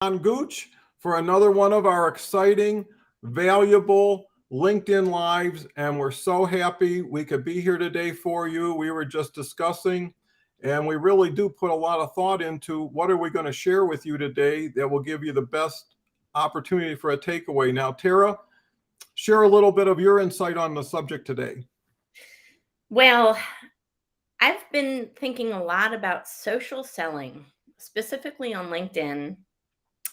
Don Gooch for another one of our exciting, valuable LinkedIn Lives. And we're so happy we could be here today for you. We were just discussing, and we really do put a lot of thought into what are we going to share with you today that will give you the best opportunity for a takeaway. Now, Tara, share a little bit of your insight on the subject today. Well, I've been thinking a lot about social selling, specifically on LinkedIn.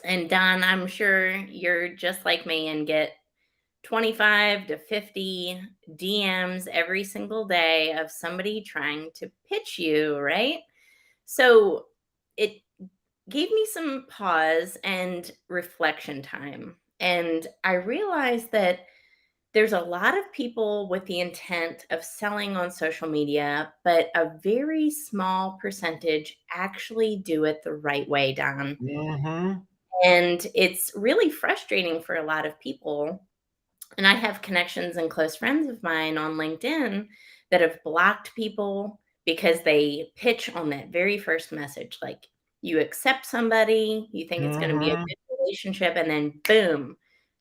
And Don, I'm sure you're just like me and get 25 to 50 DMs every single day of somebody trying to pitch you, right? So it gave me some pause and reflection time. And I realized that there's a lot of people with the intent of selling on social media, but a very small percentage actually do it the right way, Don. Mm-hmm. And it's really frustrating for a lot of people. And I have connections and close friends of mine on LinkedIn that have blocked people because they pitch on that very first message. Like, you accept somebody, you think it's going to be a Mm-hmm. good relationship, and then boom,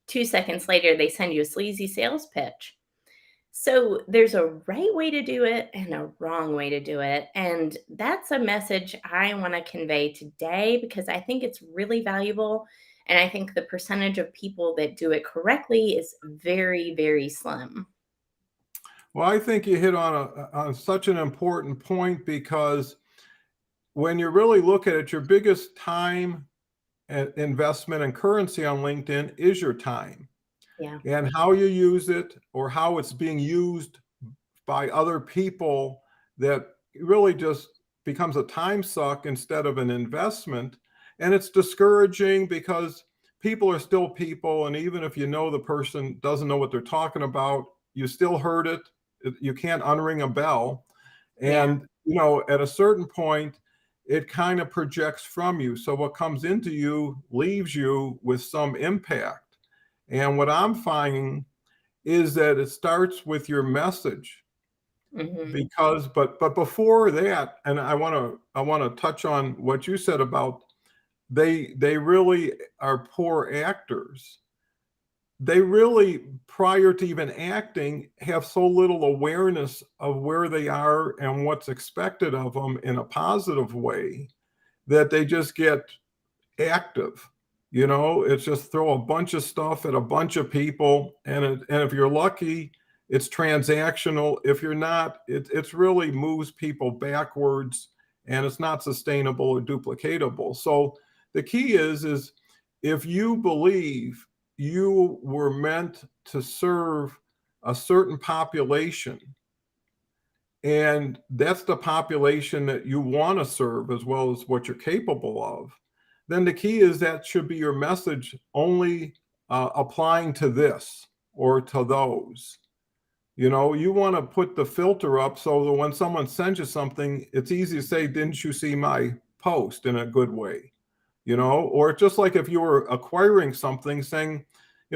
2 seconds later, they send you a sleazy sales pitch. So there's a right way to do it and a wrong way to do it. And that's a message I want to convey today because I think it's really valuable. And I think the percentage of people that do it correctly is very, very slim. Well, I think you hit on such an important point because when you really look at it, your biggest time investment and currency on LinkedIn is your time, Yeah. and how you use it or how it's being used by other people that really just becomes a time suck instead of an investment. And it's discouraging because people are still people. And even if you know the person doesn't know what they're talking about, you still heard it. You can't unring a bell. Yeah. And, at a certain point, it kind of projects from you. So what comes into you leaves you with some impact. And what I'm finding is that it starts with your message Hmm. but before that, and I want to touch on what you said about they really are poor actors. They really, prior to even acting, have so little awareness of where they are and what's expected of them in a positive way that they just get active. It's just throw a bunch of stuff at a bunch of people, and if you're lucky, it's transactional. If you're not, it's really moves people backwards, and it's not sustainable or duplicatable. So the key is if you believe you were meant to serve a certain population, and that's the population that you want to serve as well as what you're capable of, then the key is that should be your message only applying to this or to those. You want to put the filter up so that when someone sends you something, it's easy to say, didn't you see my post, in a good way? Or just like if you were acquiring something, saying,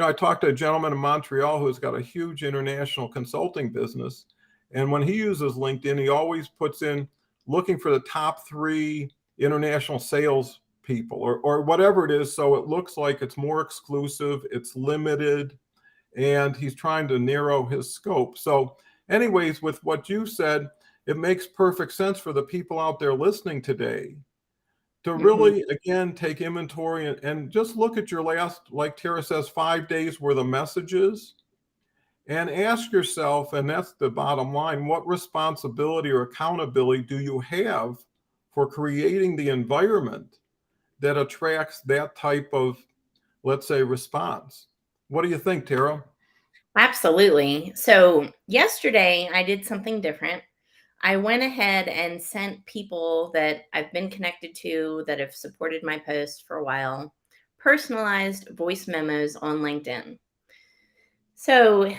I talked to a gentleman in Montreal who's got a huge international consulting business. And when he uses LinkedIn, he always puts in looking for the top 3 international sales people or whatever it is. So it looks like it's more exclusive, it's limited, and he's trying to narrow his scope. So, anyways, with what you said, it makes perfect sense for the people out there listening today to Hmm. really, again, take inventory and just look at your last, like Tara says, 5 days where the message is, and ask yourself, and that's the bottom line, what responsibility or accountability do you have for creating the environment that attracts that type of, let's say, response? What do you think, Tara? Absolutely. So yesterday I did something different. I went ahead and sent people that I've been connected to that have supported my post for a while personalized voice memos on LinkedIn. So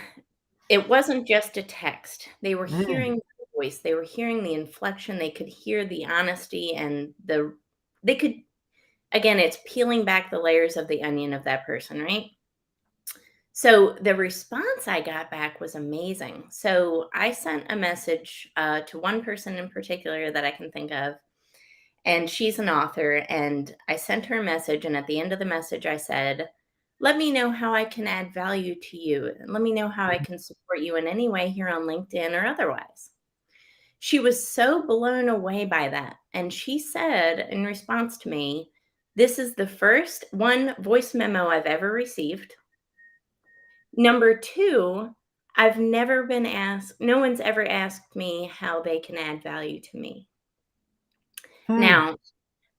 it wasn't just a text. They were Mm, hearing the voice, they were hearing the inflection, they could hear the honesty and they could, again, it's peeling back the layers of the onion of that person, right? So the response I got back was amazing. So I sent a message to one person in particular that I can think of. and she's an author. And I sent her a message. And at the end of the message, I said, let me know how I can add value to you. And let me know how I can support you in any way here on LinkedIn or otherwise. She was so blown away by that. And she said in response to me, this is the first one voice memo I've ever received. Number two, I've never been asked, no one's ever asked me how they can add value to me. Hmm. Now,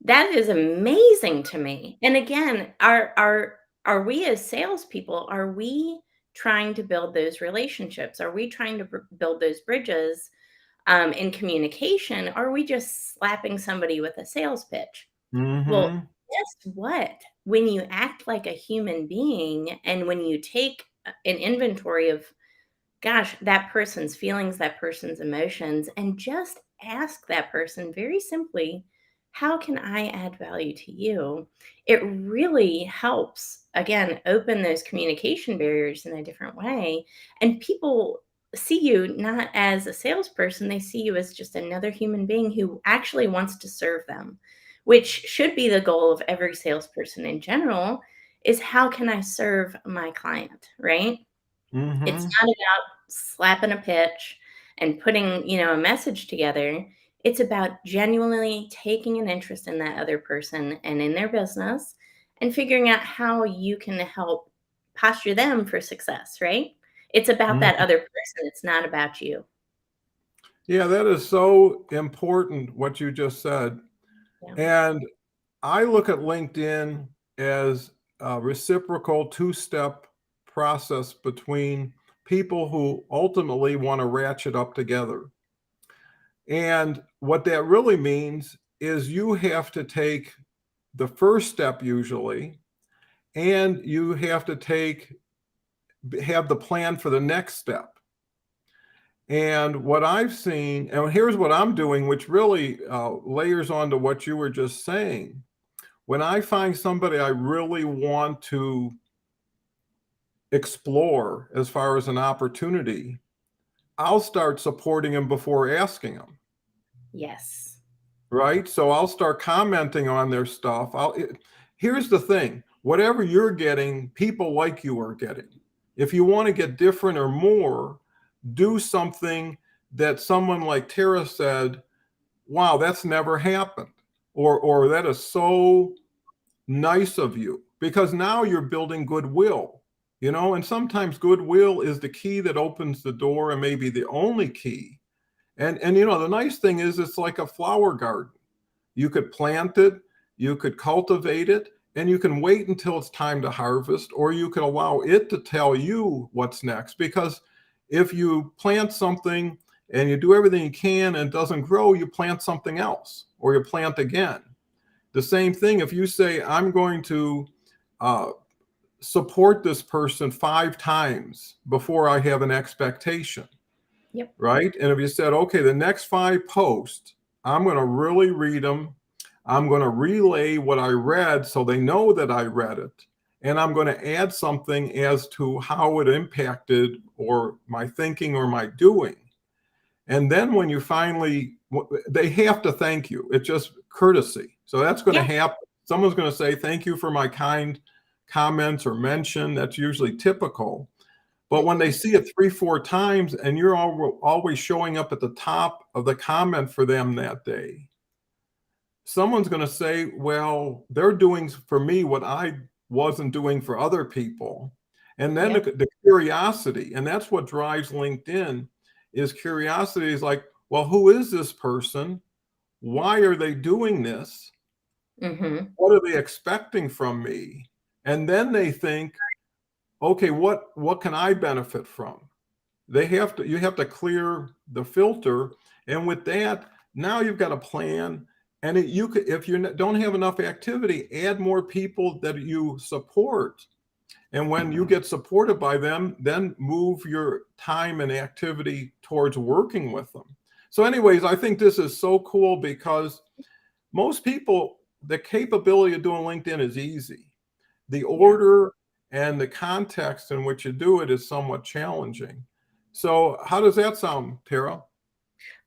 that is amazing to me. And again, are we as salespeople, are we trying to build those relationships? Are we trying to build those bridges in communication? Or are we just slapping somebody with a sales pitch? Well, Mm-hmm. guess what? When you act like a human being and when you take an inventory of, gosh, that person's feelings, that person's emotions, and just ask that person very simply, how can I add value to you? It really helps, again, open those communication barriers in a different way. And people see you not as a salesperson, they see you as just another human being who actually wants to serve them, which should be the goal of every salesperson in general, is how can I serve my client, right? It's Mm-hmm. not about slapping a pitch and putting, a message together. It's about genuinely taking an interest in that other person and in their business and figuring out how you can help posture them for success, right? It's about that Mm-hmm. other person. It's not about you. Yeah, that is so important what you just said. Yeah. And I look at LinkedIn as a reciprocal two-step process between people who ultimately want to ratchet up together. And what that really means is you have to take the first step usually, and you have to have the plan for the next step. And what I've seen, and here's what I'm doing, which really layers onto what you were just saying. When I find somebody I really want to explore as far as an opportunity, I'll start supporting them before asking them. Yes. Right? So I'll start commenting on their stuff. Here's the thing, whatever you're getting, people like you are getting. If you want to get different or more, do something that someone like Tara said, wow, that's never happened. Or that is so nice of you, because now you're building goodwill, and sometimes goodwill is the key that opens the door and maybe the only key. And the nice thing is it's like a flower garden. You could plant it, you could cultivate it, and you can wait until it's time to harvest, or you could allow it to tell you what's next. Because if you plant something and you do everything you can and it doesn't grow, you plant something else, or you plant again. The same thing if you say, I'm going to uh, support this person 5 times before I have an expectation, Yep. right? And if you said, okay, the next 5 posts, I'm going to really read them. I'm going to relay what I read so they know that I read it. And I'm going to add something as to how it impacted or my thinking or my doing. And then when you finally, they have to thank you. It's just courtesy. So that's going to Yeah. happen. Someone's going to say, thank you for my kind comments or mention. That's usually typical. But when they see it 3, 4 times and you're always showing up at the top of the comment for them that day, someone's going to say, well, they're doing for me what I wasn't doing for other people. And then Yep. the curiosity, and that's what drives LinkedIn, is curiosity is like, well, who is this person? Why are they doing this? Mm-hmm. What are they expecting from me? And then they think, okay, what can I benefit from? You have to clear the filter, and with that, now you've got a plan. And you could, if you don't have enough activity, add more people that you support. And when you get supported by them, then move your time and activity towards working with them. So anyways, I think this is so cool because most people, the capability of doing LinkedIn is easy. The Yeah. order and the context in which you do it is somewhat challenging. So how does that sound, Tara?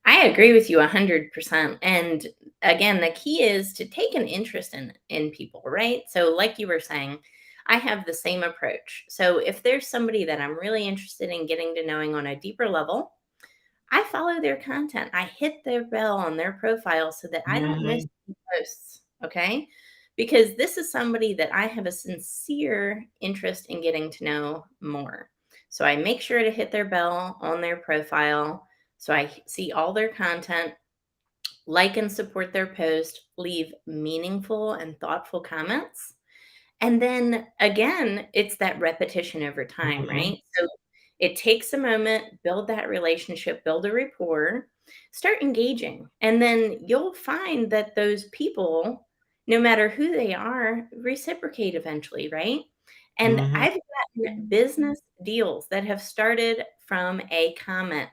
I agree with you 100%. And again, the key is to take an interest in people, right? So like you were saying, I have the same approach. So if there's somebody that I'm really interested in getting to knowing on a deeper level, I follow their content. I hit their bell on their profile so that I don't miss Mhm, any posts, okay? Because this is somebody that I have a sincere interest in getting to know more. So I make sure to hit their bell on their profile so I see all their content, like and support their post, leave meaningful and thoughtful comments. And then again, it's that repetition over time, mhm, right? So it takes a moment, build that relationship, build a rapport, start engaging. And then you'll find that those people, no matter who they are, reciprocate eventually, right? And mhm, I've gotten business deals that have started from a comment.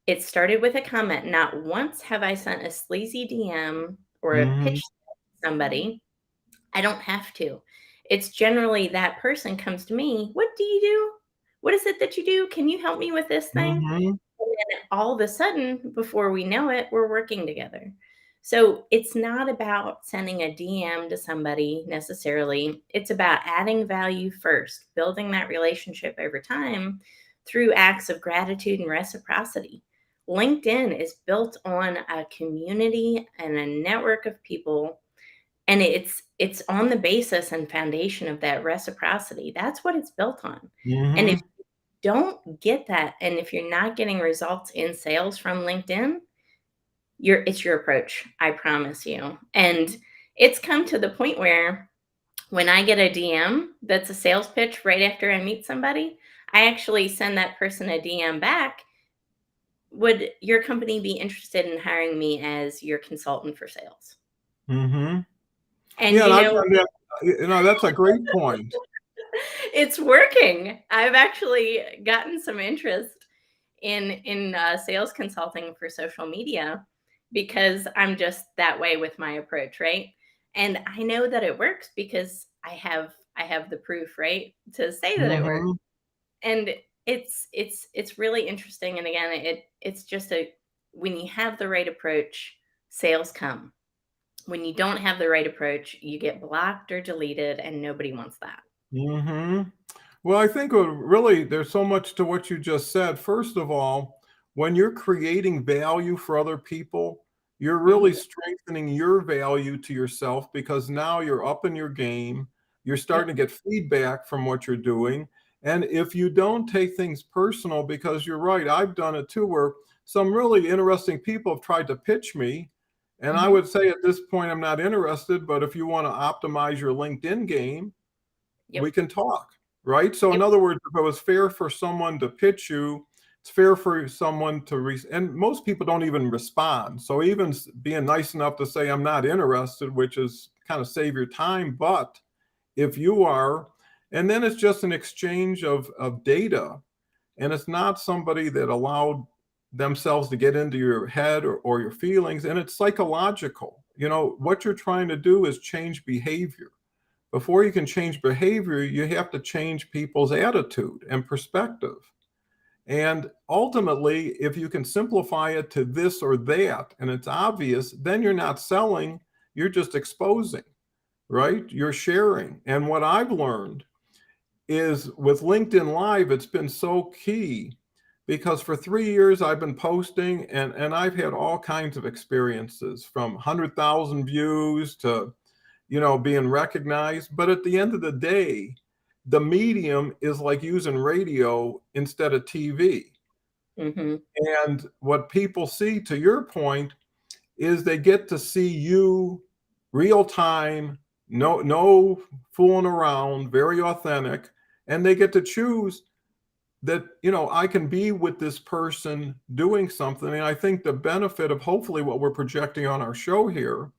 It started with a comment. Not once have I sent a sleazy DM or a mhm, pitch to somebody. I don't have to. It's generally that person comes to me, "What do you do? What is it that you do? Can you help me with this thing?" mhm, And then all of a sudden, before we know it, we're working together. So it's not about sending a DM to somebody necessarily. It's about adding value first, building that relationship over time through acts of gratitude and reciprocity. LinkedIn is built on a community and a network of people, and it's on the basis and foundation of that reciprocity. That's what it's built on. And if mhm, you don't get that, and if you're not getting results in sales from LinkedIn, it's your approach, I promise you. And it's come to the point where when I get a DM that's a sales pitch right after I meet somebody, I actually send that person a DM back. Would your company be interested in hiring me as your consultant for sales? mhm. And Yeah, and you I've know, done that. That's a great point. it's working. I've actually gotten some interest in sales consulting for social media because I'm just that way with my approach, right? And I know that it works because I have the proof, right, to say that it works. Mhm, And it's really interesting. And again, it's just a when you have the right approach, sales come. When you don't have the right approach, you get blocked or deleted, and nobody wants that. mhm. Well, I think really there's so much to what you just said. First of all, when you're creating value for other people, you're really Mhm. strengthening your value to yourself because now you're up in your game. You're Yep. starting to get feedback from what you're doing. And if you don't take things personal, because you're right, I've done it too, where some really interesting people have tried to pitch me. And I Mhm. would say at this point, I'm not interested. But if you want to optimize your LinkedIn game, we Yep. can talk, right? So in Yep. other words, if it was fair for someone to pitch you, it's fair for someone to and most people don't even respond. So even being nice enough to say I'm not interested, which is kind of save your time, but if you are, and then it's just an exchange of data, and it's not somebody that allowed themselves to get into your head or your feelings, and it's psychological. What you're trying to do is change behavior. Before you can change behavior, you have to change people's attitude and perspective. And ultimately, if you can simplify it to this or that, and it's obvious, then you're not selling, you're just exposing, right? You're sharing. And what I've learned is with LinkedIn Live, it's been so key because for 3 years I've been posting and I've had all kinds of experiences from 100,000 views to being recognized. But at the end of the day, the medium is like using radio instead of TV. Mhm. And what people see, to your point, is they get to see you real time, no fooling around, very authentic, and they get to choose that I can be with this person doing something. And I think the benefit of hopefully what we're projecting on our show here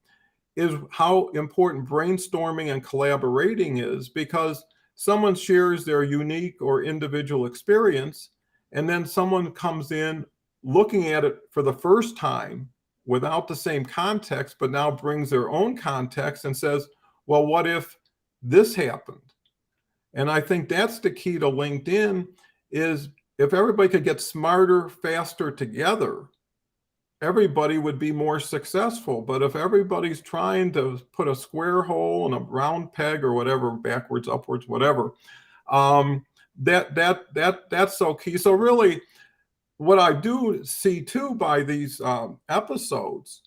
is how important brainstorming and collaborating is because someone shares their unique or individual experience, and then someone comes in looking at it for the first time without the same context, but now brings their own context and says, well, what if this happened? And I think that's the key to LinkedIn is if everybody could get smarter, faster together, everybody would be more successful. But if everybody's trying to put a square hole in a round peg or whatever, backwards, upwards, whatever, that's so key. So really, what I do see too by these episodes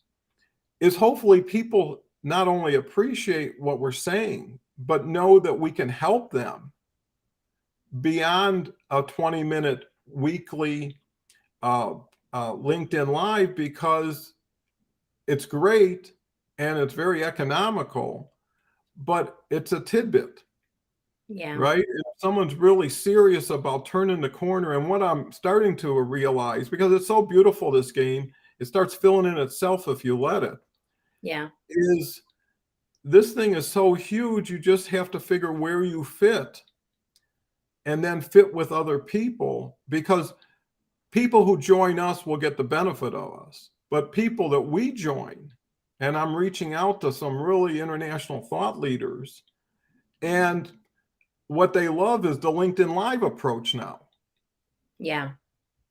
is hopefully people not only appreciate what we're saying, but know that we can help them beyond a 20-minute weekly LinkedIn Live, because it's great and it's very economical, but it's a tidbit, Yeah. right? If someone's really serious about turning the corner, and what I'm starting to realize, because it's so beautiful, this game, it starts filling in itself if you let it, Yeah. is this thing is so huge, you just have to figure where you fit and then fit with other people, because people who join us will get the benefit of us, but people that we join, and I'm reaching out to some really international thought leaders, and what they love is the LinkedIn Live approach now, Yeah.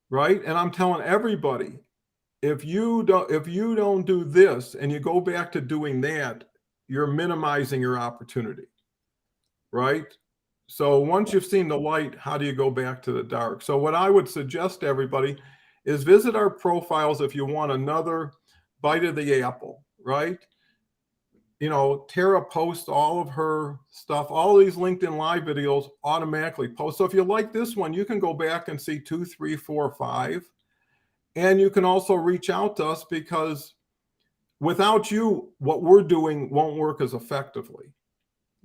right? And I'm telling everybody, if you don't do this and you go back to doing that, you're minimizing your opportunity, right? So once you've seen the light, how do you go back to the dark? So what I would suggest to everybody is visit our profiles if you want another bite of the apple, right? You know, Tara posts all of her stuff, all these LinkedIn Live videos automatically post. So if you like this one, you can go back and see 2, 3, 4, 5. And you can also reach out to us, because without you, what we're doing won't work as effectively,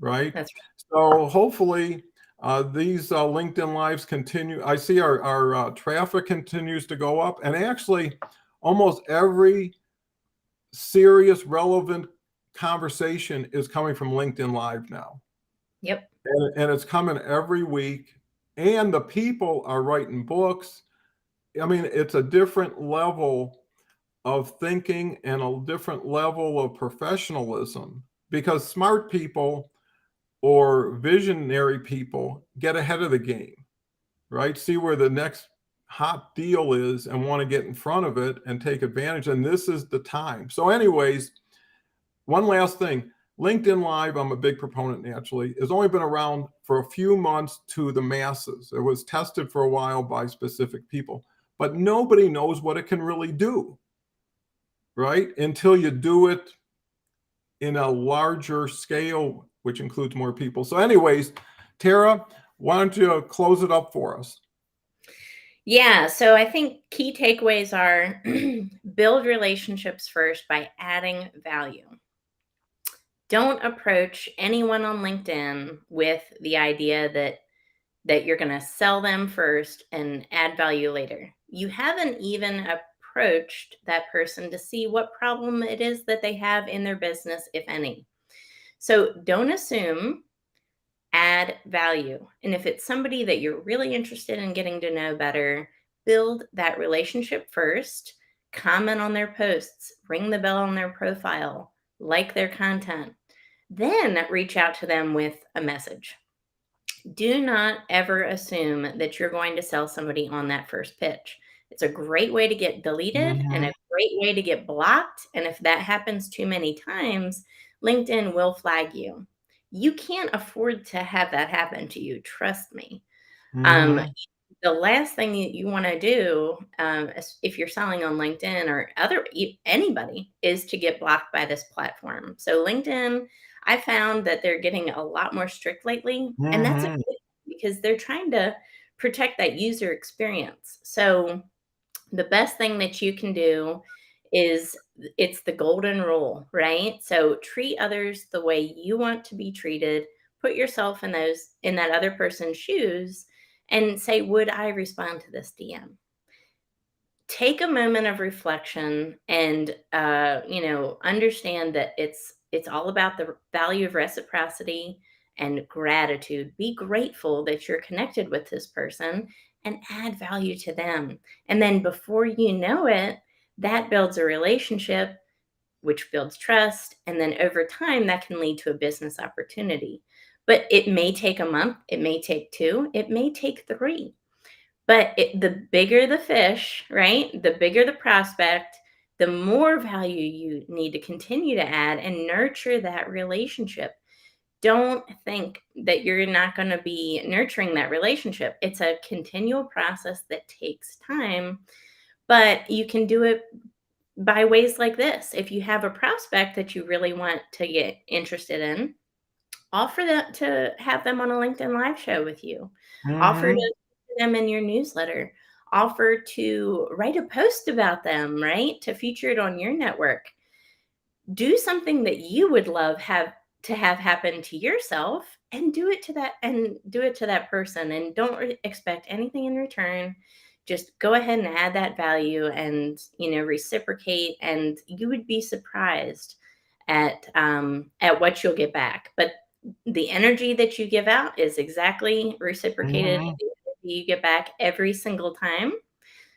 right? That's So hopefully these LinkedIn Lives continue. I see our traffic continues to go up, and actually almost every serious, relevant conversation is coming from LinkedIn Live now. Yep. And it's coming every week, and the people are writing books. I mean, it's a different level of thinking and a different level of professionalism, because smart people or visionary people get ahead of the game, right? See where the next hot deal is and want to get in front of it and take advantage. And this is the time. So, anyways, one last thing. LinkedIn Live, I'm a big proponent naturally, has only been around for a few months to the masses. It was tested for a while by specific people, but nobody knows what it can really do, right? Until you do it in a larger scale, which includes more people. So anyways, Tara, why don't you close it up for us? Yeah. So I think key takeaways are build relationships first by adding value. Don't approach anyone on LinkedIn with the idea that you're going to sell them first and add value later. You haven't even approached that person to see what problem it is that they have in their business, if any. So don't assume, add value. And if it's somebody that you're really interested in getting to know better, build that relationship first, comment on their posts, ring the bell on their profile, like their content, then reach out to them with a message. Do not ever assume that you're going to sell somebody on that first pitch. It's a great way to get deleted and Mhm. a great way to get blocked. And if that happens too many times, LinkedIn will flag you. You can't afford to have that happen to you. Trust me. Um, Mhm. the last thing that you want to do, if you're selling on LinkedIn or anybody, is to get blocked by this platform. So LinkedIn, I found that they're getting a lot more strict lately, and that's a Mhm. good thing because they're trying to protect that user experience. So the best thing that you can do is it's the golden rule, right? So treat others the way you want to be treated. Put yourself in that other person's shoes and say, would I respond to this DM? Take a moment of reflection and understand that it's all about the value of reciprocity and gratitude. Be grateful that you're connected with this person and add value to them, and then before you know it, that builds a relationship, which builds trust, and then over time that can lead to a business opportunity. But it may take a month, it may take 2, it may take 3, but the bigger the fish, right? The bigger the prospect, the more value you need to continue to add and nurture that relationship. Don't think that you're not going to be nurturing that relationship. It's a continual process that takes time, but you can do it by ways like this. If you have a prospect that you really want to get interested in, offer that to have them on a LinkedIn live show with you. Offer to Mhm. put them in your newsletter. Offer to write a post about them, right? To feature it on your network. Do something that you would love have happen to yourself, and do it to that person, and don't expect anything in return. Just go ahead and add that value, and reciprocate, and you would be surprised at what you'll get back. But the energy that you give out is exactly reciprocated with Mhm. the energy you get back every single time.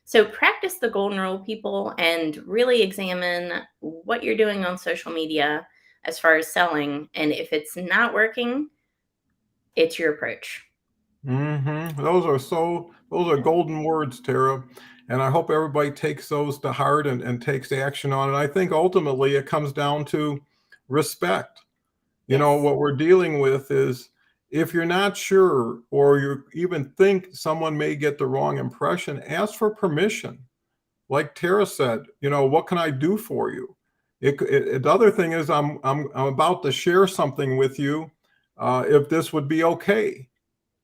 So practice the golden rule, people, and really examine what you're doing on social media as far as selling. And if it's not working, it's your approach. Mhm. Those are golden words, Tara. And I hope everybody takes those to heart and takes action on it. I think ultimately it comes down to respect. Yes. What we're dealing with is if you're not sure or you even think someone may get the wrong impression, ask for permission. Like Tara said, what can I do for you? The other thing is I'm about to share something with you. If this would be okay,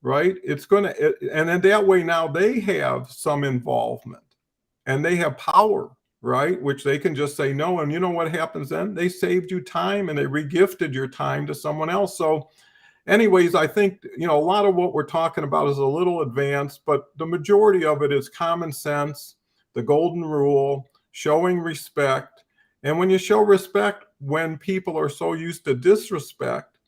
right? And then that way now they have some involvement and they have power, right? Which they can just say no. And you know what happens then? They saved you time and they regifted your time to someone else. So, anyways, I think, a lot of what we're talking about is a little advanced, but the majority of it is common sense, the golden rule, showing respect. And when you show respect, when people are so used to disrespect,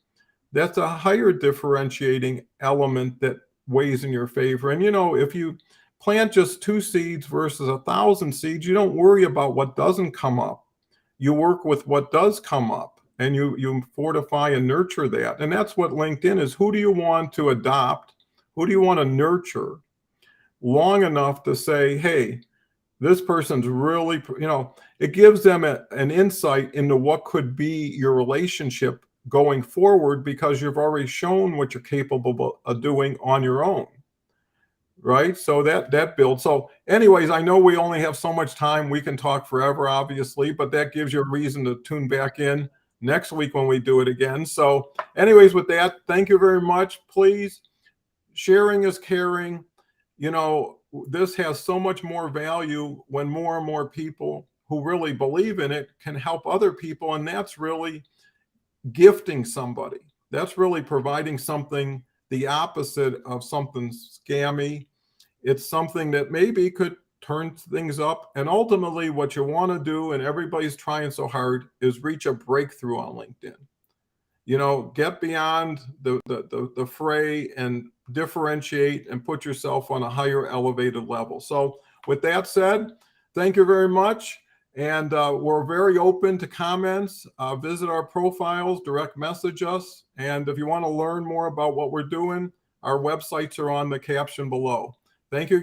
that's a higher differentiating element that weighs in your favor. And if you plant just 2 seeds versus 1,000 seeds, you don't worry about what doesn't come up. You work with what does come up and you fortify and nurture that. And that's what LinkedIn is. Who do you want to adopt? Who do you want to nurture long enough to say, hey, this person's really, it gives them an insight into what could be your relationship going forward because you've already shown what you're capable of doing on your own, right? So that builds. So anyways, I know we only have so much time. We can talk forever, obviously, but that gives you a reason to tune back in next week when we do it again. So anyways, with that, thank you very much. Please, sharing is caring. This has so much more value when more and more people who really believe in it can help other people. And that's really gifting somebody. That's really providing something the opposite of something scammy. It's something that maybe could turn things up. And ultimately, what you want to do, and everybody's trying so hard, is reach a breakthrough on LinkedIn. Get beyond the fray and differentiate and put yourself on a higher elevated level. So with that said, thank you very much. And we're very open to comments. Visit our profiles, direct message us. And if you want to learn more about what we're doing, our websites are on the caption below. Thank you.